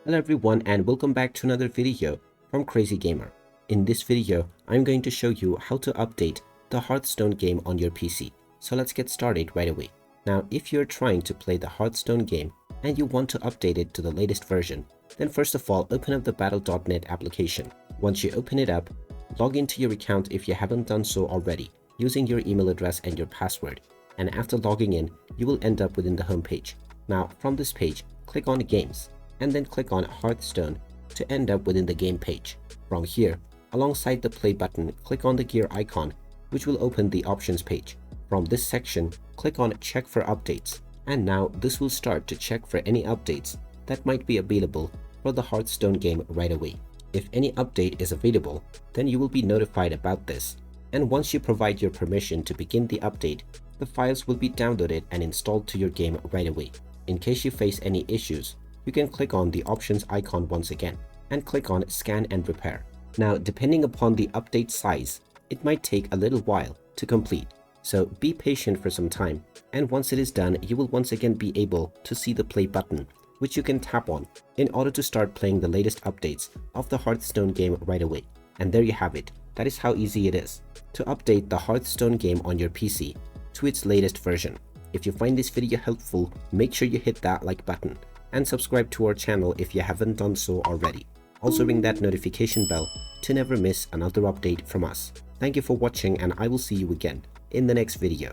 Hello everyone and welcome back to another video from Crazy Gamer. In this video, I'm going to show you how to update the Hearthstone game on your PC. So let's get started right away. Now, if you're trying to play the Hearthstone game and you want to update it to the latest version, then first of all, open up the battle.net application. Once you open it up, log into your account if you haven't done so already, using your email address and your password. And after logging in, you will end up within the home page. Now, from this page, click on Games, and then click on Hearthstone to end up within the game page. From here, alongside the play button, click on the gear icon, which will open the options page. From this section, click on check for updates, and now this will start to check for any updates that might be available for the Hearthstone game right away. If any update is available, then you will be notified about this, and once you provide your permission to begin the update, the files will be downloaded and installed to your game right away. In case you face any issues, you can click on the options icon once again and click on scan and repair. Now, depending upon the update size, it might take a little while to complete. So be patient for some time, and once it is done, you will once again be able to see the play button, which you can tap on in order to start playing the latest updates of the Hearthstone game right away. And there you have it. That is how easy it is to update the Hearthstone game on your PC to its latest version. If you find this video helpful, make sure you hit that like button and subscribe to our channel if you haven't done so already. Also ring that notification bell to never miss another update from us. Thank you for watching, and I will see you again in the next video.